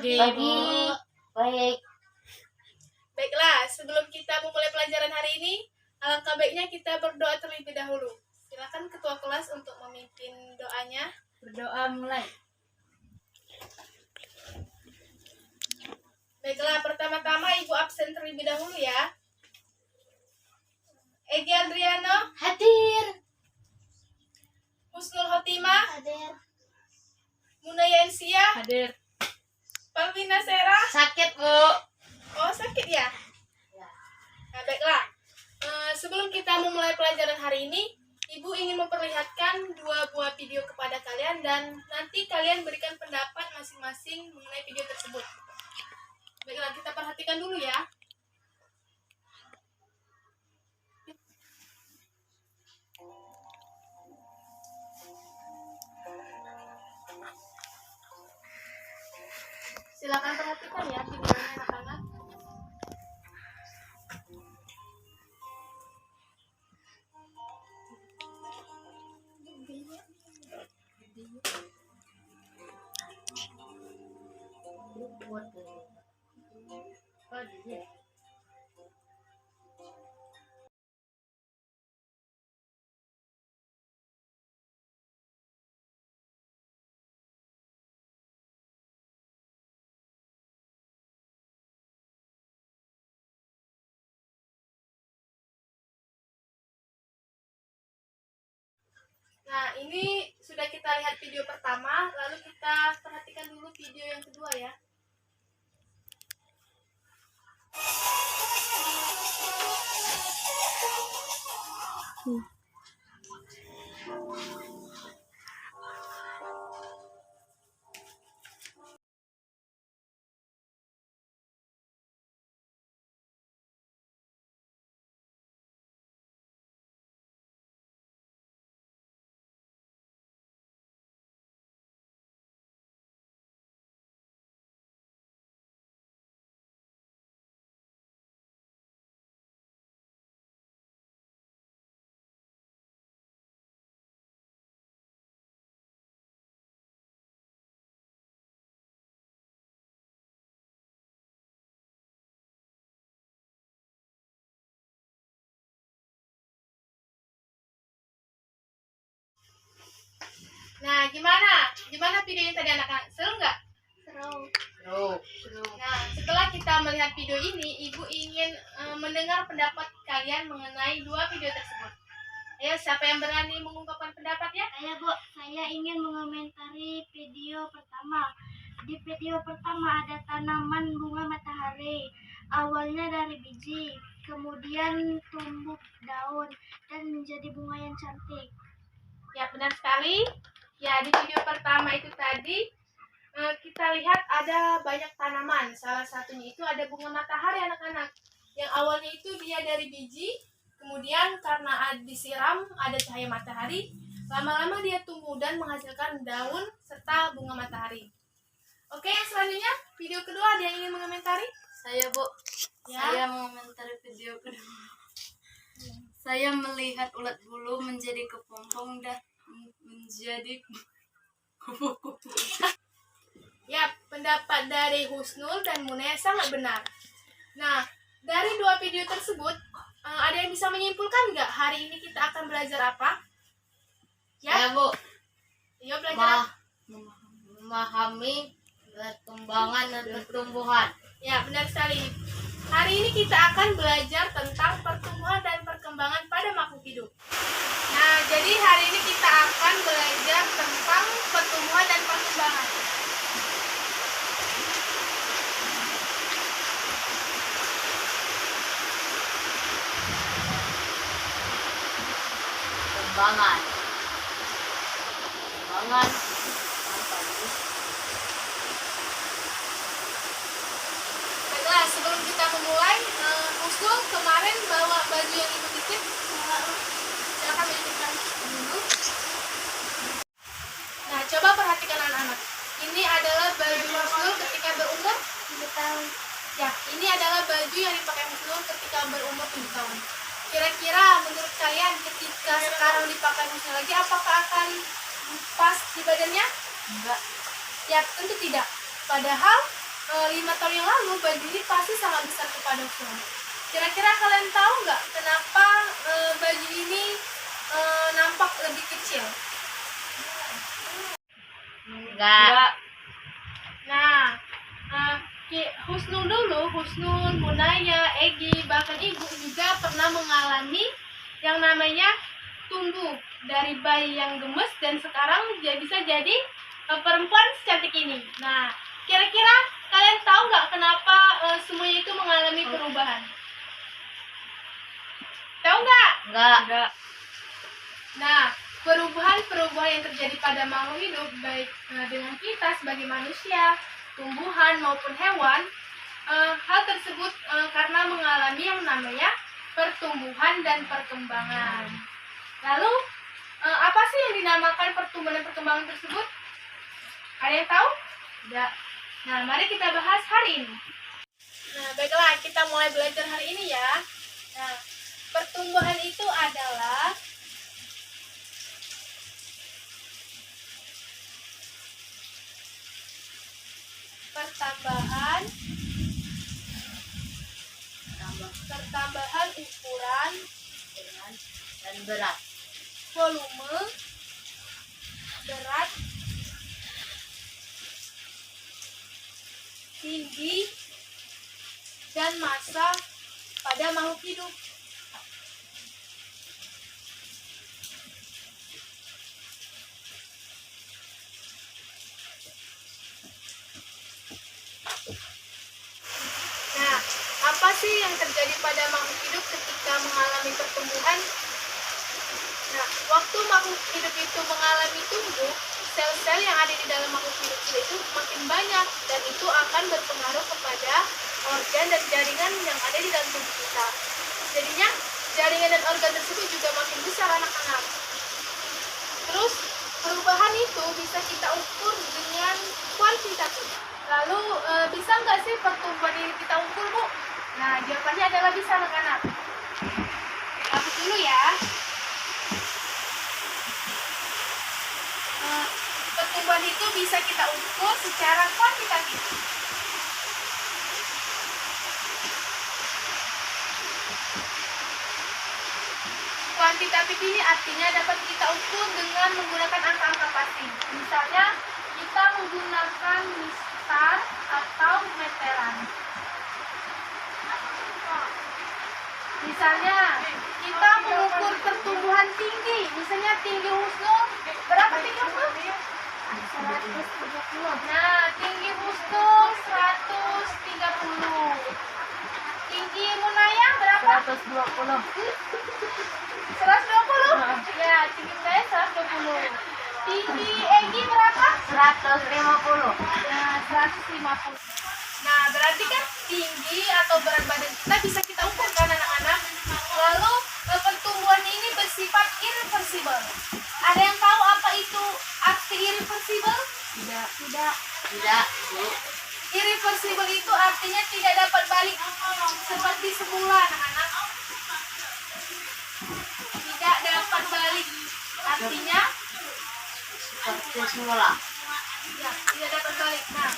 Pagi, Pagi. Bu. Baik. Baiklah, sebelum kita memulai pelajaran hari ini, alangkah baiknya kita berdoa terlebih dahulu. Silakan ketua kelas untuk memimpin doanya. Berdoa mulai. Baiklah, pertama-tama Ibu absen terlebih dahulu ya. Egi Adriano, Hadir. Husnul Khotimah, Hadir. Munaya Ensia, Hadir. Palvina Sera. Sakit, Bu. Oh, sakit ya? Ya. Nah, baiklah. Sebelum kita memulai pelajaran hari ini, Ibu ingin memperlihatkan 2 buah video kepada kalian dan nanti kalian berikan pendapat masing-masing mengenai video tersebut. Baiklah, kita perhatikan dulu ya. Silakan perhatikan ya videonya anak-anak. Nah, ini sudah kita lihat video pertama, lalu kita perhatikan dulu video yang kedua ya. Nah, gimana video yang tadi anak-anak? Seru nggak? Seru. Nah, setelah kita melihat video ini, Ibu ingin mendengar pendapat kalian mengenai 2 video tersebut. Ayo, siapa yang berani mengungkapkan pendapat ya? Saya, Bu. Saya ingin mengomentari video pertama. Di video pertama ada tanaman bunga matahari. Awalnya dari biji, kemudian tumbuh daun dan menjadi bunga yang cantik. Ya, benar sekali. Ya, di video pertama itu tadi kita lihat ada banyak tanaman. Salah satunya itu ada bunga matahari anak-anak. Yang awalnya itu dia dari biji, kemudian karena disiram ada cahaya matahari, lama-lama dia tumbuh dan menghasilkan daun serta bunga matahari. Oke, yang selanjutnya video kedua ada yang ingin mengomentari? Saya, Bu. Ya. Saya mengomentari video kedua. Saya melihat ulat bulu menjadi kepompong dan menjadi kupu-kupu. Ya, pendapat dari Husnul dan Munaya sangat benar. Nah, dari 2 video tersebut, ada yang bisa menyimpulkan nggak hari ini kita akan belajar apa? Saya, Ya, Bu. Yo belajar apa? Memahami perkembangan dan pertumbuhan. Ya, benar sekali. Hari ini kita akan belajar tentang pertumbuhan dan perkembangan pada makhluk hidup. Nah, jadi hari ini kita akan belajar tentang pertumbuhan dan perkembangan. Perkembangan. Baiklah, sebelum kita memulai, Husnul kemarin bawa baju yang Ibu titip. Silakan dititipkan dulu. Nah, coba perhatikan anak-anak. Ini adalah baju Husnul ketika berumur 7 tahun. Ya, ini adalah baju yang dipakai Husnul ketika berumur 7 tahun. Kira-kira menurut kalian ketika sekarang dipakai Husnul lagi, apakah akan pas di badannya? Enggak. Ya, tentu tidak. Padahal 5 tahun yang lalu baju ini pasti sangat besar kepada semua. Kira-kira kalian tahu nggak kenapa baju ini nampak lebih kecil? Enggak. Nah, Husnul, Munaya, Egi, bahkan Ibu juga pernah mengalami yang namanya tumbuh dari bayi yang gemes dan sekarang bisa jadi perempuan secantik ini. Nah, kira-kira kalian tahu nggak kenapa semuanya itu mengalami perubahan? Tahu nggak? Enggak. Nah, perubahan yang terjadi pada makhluk hidup, baik dengan kita sebagai manusia, tumbuhan maupun hewan, hal tersebut karena mengalami yang namanya pertumbuhan dan perkembangan. Lalu, apa sih yang dinamakan pertumbuhan dan perkembangan tersebut? Ada yang tahu? Tidak. Nah, mari kita bahas hari ini. Nah, baiklah, kita mulai belajar hari ini ya. Nah, pertumbuhan itu adalah pertambahan ukuran Dan berat. volume, berat, tinggi, dan massa pada makhluk hidup. Nah, apa sih yang terjadi pada makhluk hidup ketika mengalami pertumbuhan? Nah, waktu makhluk hidup itu mengalami tumbuh, sel-sel yang ada di dalam makhluk hidup itu makin banyak dan itu akan berpengaruh kepada organ dan jaringan yang ada di dalam tubuh kita. Jadinya, jaringan dan organ tersebut juga makin besar anak-anak. Terus, perubahan itu bisa kita ukur dengan kuantitatif. Lalu, bisa nggak sih pertumbuhan ini kita ukur, Bu? Nah, jawabannya adalah bisa anak-anak. Hapus dulu ya. Pertumbuhan itu bisa kita ukur secara kuantitatif. Kuantitatif ini artinya dapat kita ukur dengan menggunakan angka-angka pasti. Misalnya, kita menggunakan mistar atau meteran. Misalnya, kita mengukur pertumbuhan tinggi. Misalnya tinggi Husnul, berapa tinggi Husnul? 130. Nah, tinggi Husnul 130. Tinggi Munaya berapa? 120. 120? Ya, tinggi Munaya 120. Tinggi Egi berapa? 150. Nah, 150. Nah, berarti kan tinggi atau berat badan kita bisa kita ukur kan anak-anak. Lalu pertumbuhan ini bersifat irreversible. Ada yang tahu apa itu arti irreversible? Tidak, Bu. Irreversible itu artinya tidak dapat balik seperti semula, anak-anak. Tidak dapat balik. Artinya Seperti semula. ya, tidak dapat balik. Nah,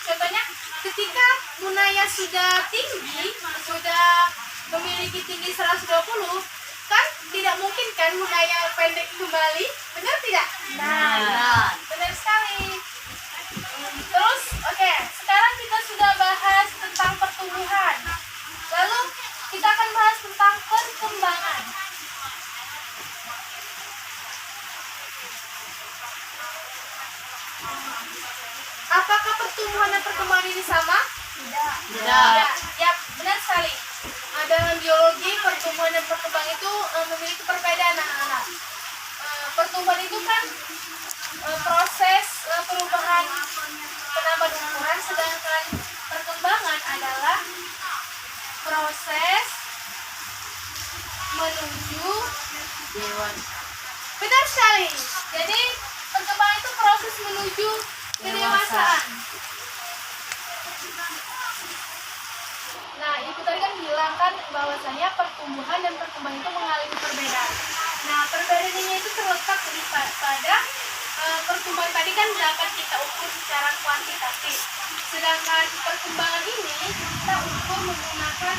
contohnya ketika Munaya sudah tinggi, sudah memiliki tinggi 120, kan tidak mungkin kan Munaya pendek kembali, benar tidak? Nah. Benar sekali. Terus, oke, sekarang kita sudah bahas tentang pertumbuhan. Lalu kita akan bahas tentang perkembangan. Apakah pertumbuhan dan perkembangan ini sama? Tidak. Ya, benar sekali. Dalam biologi, pertumbuhan dan perkembangan itu memiliki perbedaan anak-anak. Pertumbuhan itu kan proses perubahan penambahan ukuran, sedangkan perkembangan adalah proses menuju Dewasa. benar sekali. Jadi perkembangan itu proses menuju kedewasaan. Nah, Ibu tadi kan bilang kan bahwasanya pertumbuhan dan perkembangan itu mengalami perbedaan. Nah, perbedaannya itu terletak pada pertumbuhan tadi kan dapat kita ukur secara kuantitatif. Sedangkan perkembangan ini kita ukur menggunakan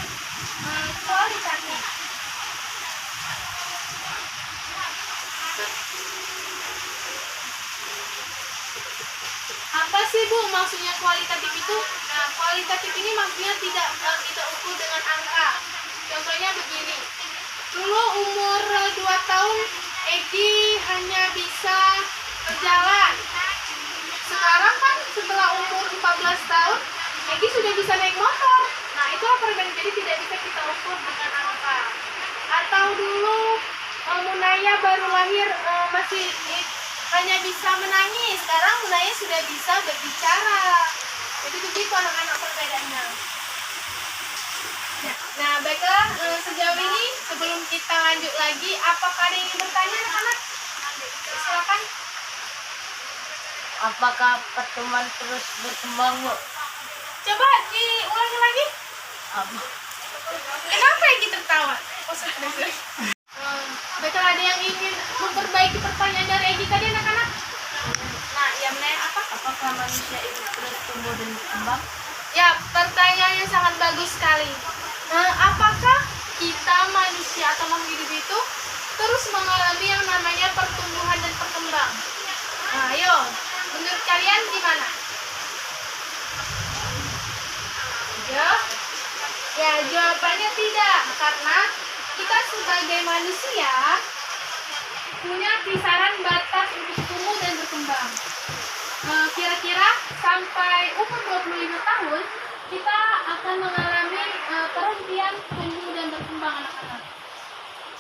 kualitatif. Apa sih Bu maksudnya kualitatif itu? Nah, kualitatif ini maksudnya tidak kita ukur dengan angka. Contohnya begini. Dulu umur 2 tahun Egi hanya bisa berjalan. Sekarang kan setelah umur 14 tahun Egi sudah bisa naik motor. Nah, itu perbedaan, jadi tidak bisa kita ukur dengan angka. Atau dulu Munaya baru lahir masih hanya bisa menangis. Sekarang Munaya sudah bisa berbicara. Jadi begitu anak-anak perbedaannya. Nah, baiklah sejauh ini sebelum kita lanjut lagi, apakah ada yang ingin bertanya anak-anak? Silakan. Apakah pertemuan terus berkembang, Bu? Coba diulangi lagi. Apa? Kenapa Egi tertawa? Oh, sudah. Baiklah, ada yang ingin memperbaiki pertanyaan dari Egi tadi anak-anak? Nah, yang menanya apa? Apakah manusia itu terus tumbuh dan berkembang? Ya, pertanyaannya sangat bagus sekali. Apakah kita manusia atau makhluk hidup itu terus mengalami yang namanya pertumbuhan dan berkembang? Nah, ayo, menurut kalian gimana? Ya, jawabannya tidak, karena kita sebagai manusia punya kisaran batas untuk tumbuh dan berkembang. Kira-kira sampai umur 25 tahun kita akan mengalami perhentian tumbuh dan berkembang anak-anak.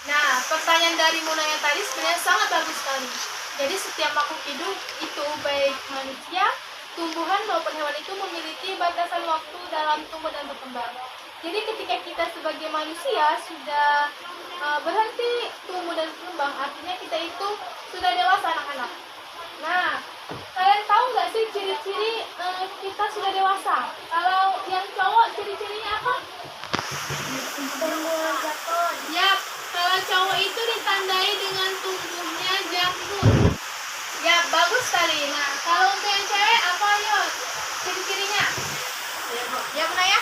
Nah, pertanyaan dari Munaya tadi sebenarnya sangat bagus sekali. Jadi setiap makhluk hidup itu baik manusia, tumbuhan maupun hewan itu memiliki batasan waktu dalam tumbuh dan berkembang. Jadi ketika kita sebagai manusia sudah berhenti tumbuh dan berkembang, artinya kita itu sudah dewasa anak-anak. Nah, kalian tahu nggak sih ciri-ciri kita sudah dewasa? Kalau yang cowok ciri-cirinya apa? Tumbuh jatuh. Ya, kalau cowok itu ditandai dengan tumbuhnya jangkut. Ya, bagus sekali. Nah, kalau untuk yang cewek apa yuk ciri-cirinya? Ya, mana ya?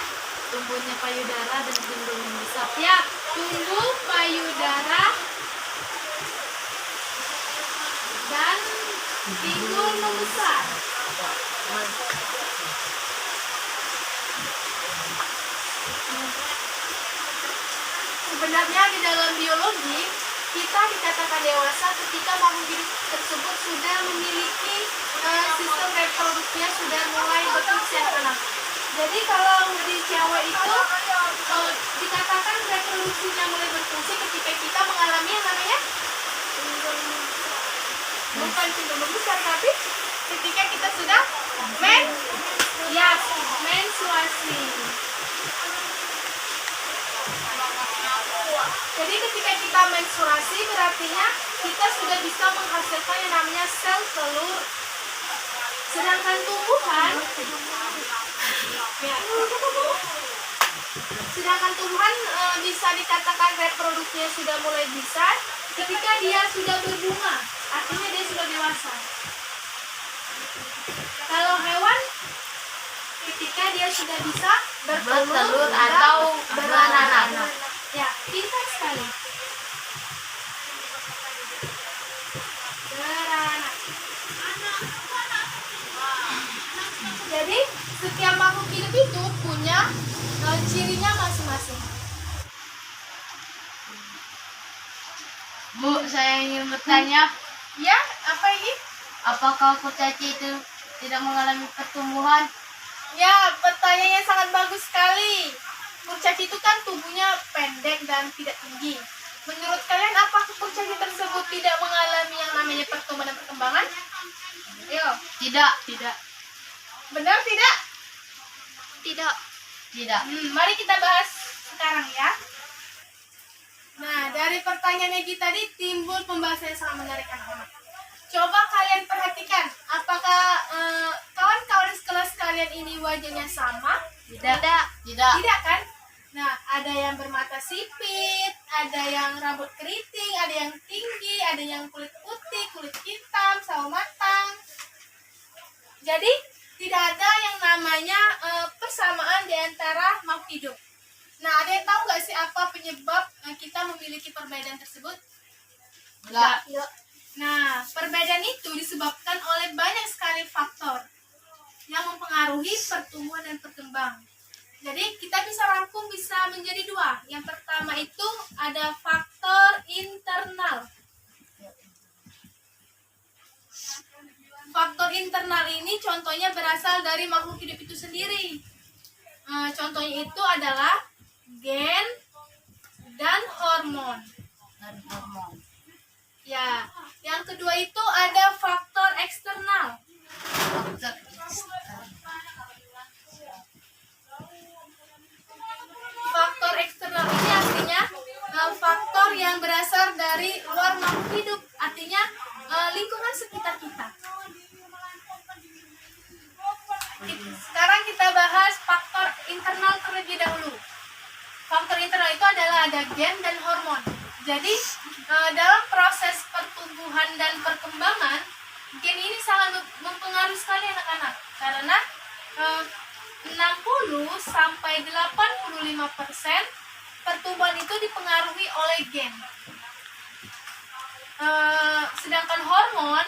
Tumbuhnya payudara dan pinggul yang besar. Ya, tumbuh payudara dan pinggul membesar. Sebenarnya di dalam biologi kita dikatakan dewasa ketika makhluk hidup tersebut sudah memiliki sistem reproduksinya sudah mulai berfungsi anak-anak. Jadi kalau di cewek itu dikatakan reproduksinya mulai berfungsi ketika kita mengalami yang namanya bukan pinggul membesar, tapi ketika kita sudah menstruasi. Jadi ketika kita menstruasi berartinya kita sudah bisa menghasilkan yang namanya sel telur. Sedangkan tumbuhan bisa dikatakan reproduksinya sudah mulai bisa ketika dia sudah berbunga, artinya dia sudah dewasa. Kalau hewan ketika dia sudah bisa Bertelur atau beranak. Ya, pintar sekali. Beranak. Jadi setiap makhluk hidup itu punya cirinya masing-masing. Bu, saya ingin bertanya, Ya, apa ini? apakah kurcaci itu tidak mengalami pertumbuhan? Ya, pertanyaannya sangat bagus sekali. Kurcaci itu kan tubuhnya pendek dan tidak tinggi. Menurut kalian apakah kurcaci tersebut tidak mengalami yang namanya pertumbuhan dan perkembangan? Ayo, Tidak. benar tidak? Tidak. Mari kita bahas sekarang ya. Nah, dari pertanyaan Egi tadi timbul pembahasan yang sangat menarik anak-anak. Coba kalian perhatikan, apakah kawan-kawan sekelas kalian ini wajahnya sama? Tidak. Tidak kan? Nah, ada yang bermata sipit, ada yang rambut keriting, ada yang tinggi, ada yang kulit putih, kulit hitam, sawo matang. Jadi, tidak ada yang namanya persamaan di antara makhluk hidup. Nah, ada yang tahu nggak sih apa penyebab kita memiliki perbedaan tersebut? Enggak. Nah, perbedaan itu disebabkan oleh banyak sekali faktor yang mempengaruhi pertumbuhan dan perkembangan. Jadi kita bisa rangkum bisa menjadi dua. Yang pertama itu ada faktor internal. Faktor internal ini contohnya berasal dari makhluk hidup itu sendiri. Contohnya itu adalah gen dan hormon. Ya, yang kedua itu ada faktor eksternal. Faktor eksternal ini artinya faktor yang berasal dari luar makhluk hidup, artinya lingkungan sekitar kita. Sekarang kita bahas faktor internal terlebih dahulu. Faktor internal itu adalah ada gen dan hormon. Jadi dalam proses pertumbuhan dan perkembangan, gen ini sangat mempengaruhi sekali anak-anak karena 60 sampai 85% pertumbuhan itu dipengaruhi oleh gen. Sedangkan hormon,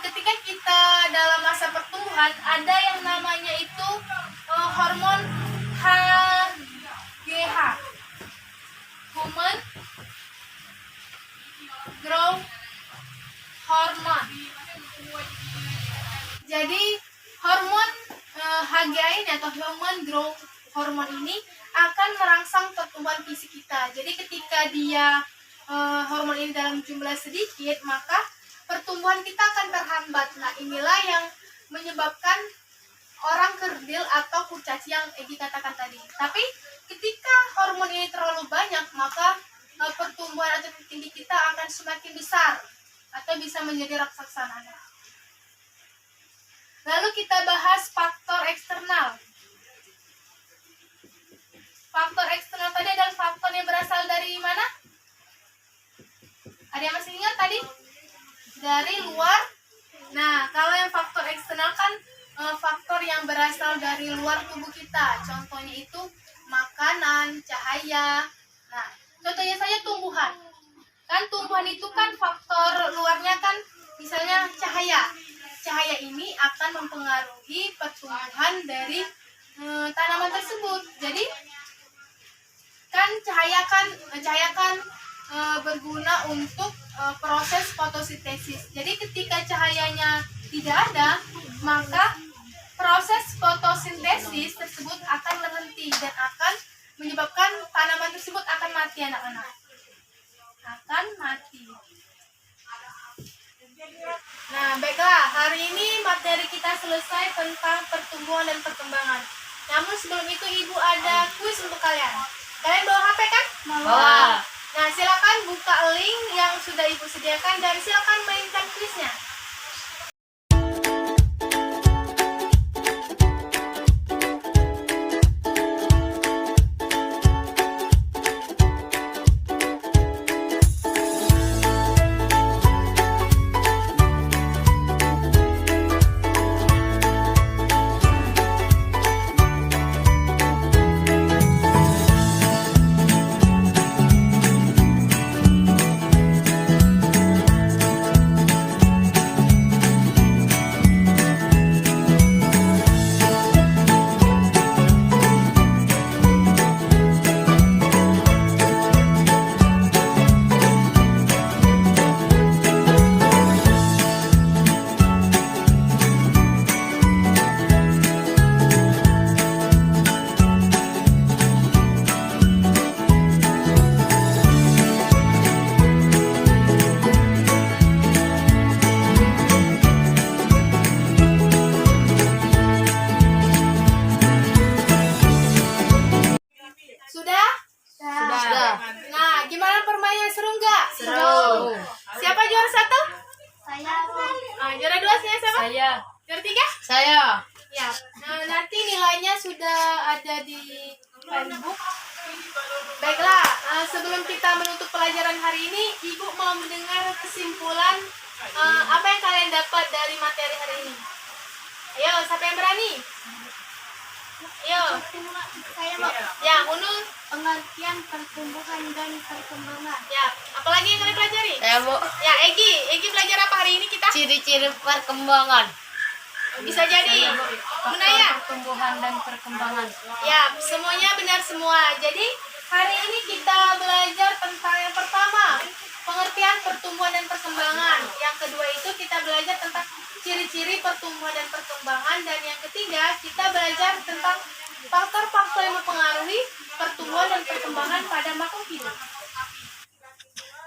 ketika kita dalam masa pertumbuhan ada yang namanya itu hormon HGH, Human Growth Hormone. Jadi hormon HGH ini atau Human Growth Hormone ini akan merangsang pertumbuhan fisik kita. Jadi ketika dia hormon ini dalam jumlah sedikit, maka pertumbuhan kita akan terhambat. Nah, inilah yang menyebabkan orang kerdil atau kurcaci yang Egi katakan tadi. Tapi ketika hormon ini terlalu banyak, maka pertumbuhan atau tinggi kita akan semakin besar atau bisa menjadi raksasa. Lalu kita bahas faktor eksternal. Faktor eksternal tadi adalah faktor yang berasal dari mana? Ada yang masih ingat tadi? Dari luar. Nah, kalau yang faktor eksternal kan faktor yang berasal dari luar tubuh kita. Contohnya itu makanan, cahaya. Nah, contohnya saja tumbuhan. Kan tumbuhan itu kan faktor luarnya kan misalnya cahaya. Cahaya ini akan mempengaruhi pertumbuhan dari tanaman tersebut. Jadi kan cahaya kan berguna untuk proses fotosintesis. Jadi ketika cahayanya tidak ada, maka proses fotosintesis tersebut akan berhenti dan akan menyebabkan tanaman tersebut akan mati, anak-anak. Akan mati. Nah, baiklah, hari ini materi kita selesai tentang pertumbuhan dan perkembangan. Namun sebelum itu Ibu ada kuis untuk kalian. Kalian bawa HP kan? Bawa. Nah, silakan buka link yang sudah Ibu sediakan dan silakan mainkan kuisnya. Sudah? Sudah. Nah, gimana permainannya, seru nggak? Seru. Siapa juara 1? Saya Juara 2 siapa? Saya. Juara 3? Saya. Ya. Nanti nilainya sudah ada di Facebook. Baiklah, sebelum kita menutup pelajaran hari ini, Ibu mau mendengar kesimpulan apa yang kalian dapat dari materi hari ini. Ayo, siapa yang berani? Ayo. Saya mau Ya, Unul. pengertian pertumbuhan dan perkembangan. Ya, apalagi yang kalian pelajari? Saya mau Ya, Egi belajar apa hari ini kita? ciri-ciri perkembangan. Bisa jadi. Munaya. Pertumbuhan dan perkembangan. Ya, semuanya benar semua. Jadi, hari ini kita belajar tentang yang pertama, pengertian pertumbuhan dan perkembangan. Yang kedua itu kita belajar tentang ciri-ciri pertumbuhan dan perkembangan. Dan yang ketiga, kita belajar tentang faktor-faktor yang mempengaruhi pertumbuhan dan perkembangan pada makhluk hidup.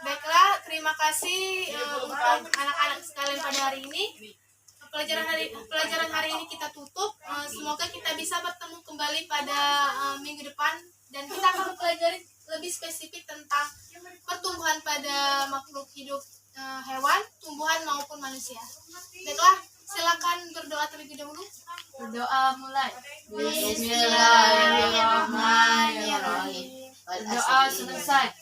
Baiklah, terima kasih untuk anak-anak sekalian pada hari ini. Pelajaran hari ini kita tutup. Semoga kita bisa bertemu kembali pada minggu depan dan kita akan mempelajari lebih spesifik tentang pertumbuhan pada makhluk hidup hewan, tumbuhan maupun manusia. Baiklah, silakan berdoa terlebih dahulu. Berdoa mulai. Bismillahirrahmanirrahim. Berdoa selesai.